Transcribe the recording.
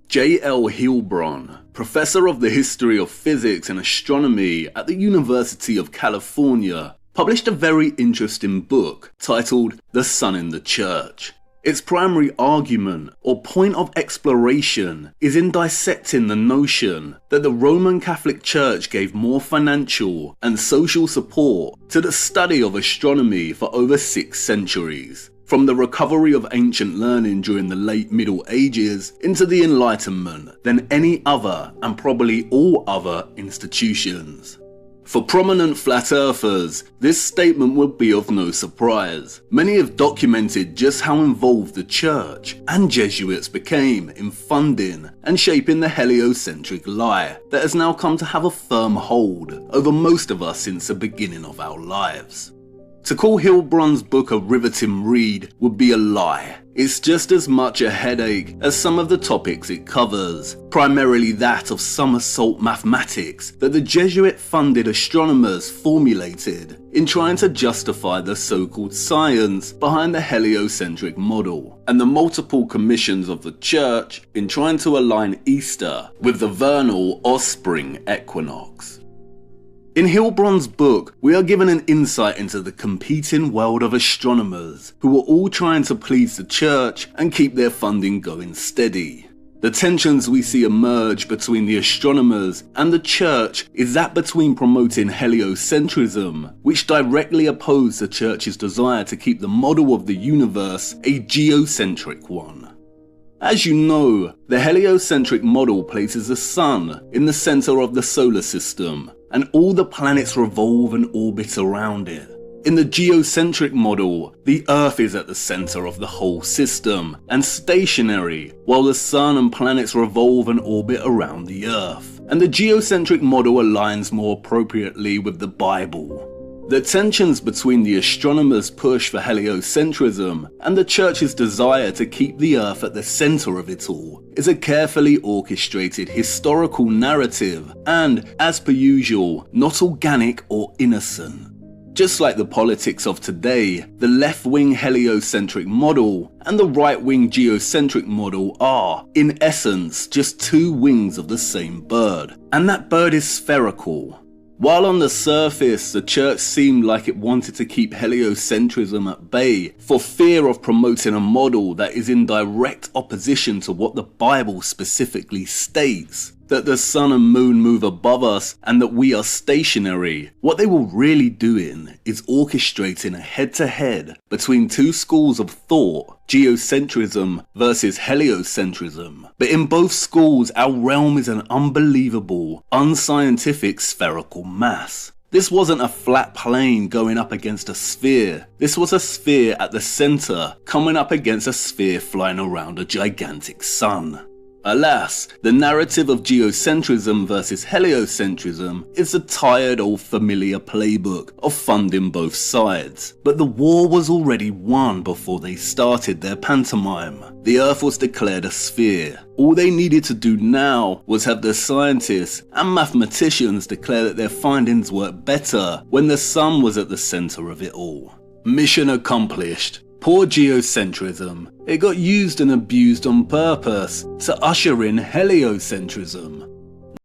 J. L. Heilbron, professor of the history of physics and astronomy at the University of California, published a very interesting book titled The Sun in the Church. Its primary argument, or point of exploration, is in dissecting the notion that the Roman Catholic Church gave more financial and social support to the study of astronomy for over 6 centuries, from the recovery of ancient learning during the late Middle Ages into the Enlightenment, than any other and probably all other institutions. For prominent flat earthers, this statement would be of no surprise. Many have documented just how involved the church and Jesuits became in funding and shaping the heliocentric lie that has now come to have a firm hold over most of us since the beginning of our lives. To call Heilbron's book a riveting read would be a lie. It's just as much a headache as some of the topics it covers, primarily that of somersault mathematics that the Jesuit-funded astronomers formulated in trying to justify the so-called science behind the heliocentric model, and the multiple commissions of the Church in trying to align Easter with the vernal or spring equinox. In Heilbron's book, we are given an insight into the competing world of astronomers who were all trying to please the church and keep their funding going steady. The tensions we see emerge between the astronomers and the church is that between promoting heliocentrism, which directly opposed the church's desire to keep the model of the universe a geocentric one. As you know, the heliocentric model places the sun in the center of the solar system, and all the planets revolve and orbit around it. In the geocentric model, the Earth is at the center of the whole system and stationary, while the sun and planets revolve and orbit around the Earth. And the geocentric model aligns more appropriately with the Bible. The tensions between the astronomers' push for heliocentrism and the church's desire to keep the Earth at the center of it all is a carefully orchestrated historical narrative and, as per usual, not organic or innocent. Just like the politics of today, the left-wing heliocentric model and the right-wing geocentric model are, in essence, just 2 wings of the same bird, and that bird is spherical. While on the surface, the church seemed like it wanted to keep heliocentrism at bay for fear of promoting a model that is in direct opposition to what the Bible specifically states, that the sun and moon move above us and that we are stationary, what they were really doing is orchestrating a head-to-head between 2 schools of thought, geocentrism versus heliocentrism. But in both schools, our realm is an unbelievable, unscientific spherical mass. This wasn't a flat plane going up against a sphere. This was a sphere at the center coming up against a sphere flying around a gigantic sun. Alas, the narrative of geocentrism versus heliocentrism is the tired old familiar playbook of funding both sides. But the war was already won before they started their pantomime. The Earth was declared a sphere. All they needed to do now was have the scientists and mathematicians declare that their findings worked better when the sun was at the center of it all. Mission accomplished. Poor geocentrism. It got used and abused on purpose to usher in heliocentrism.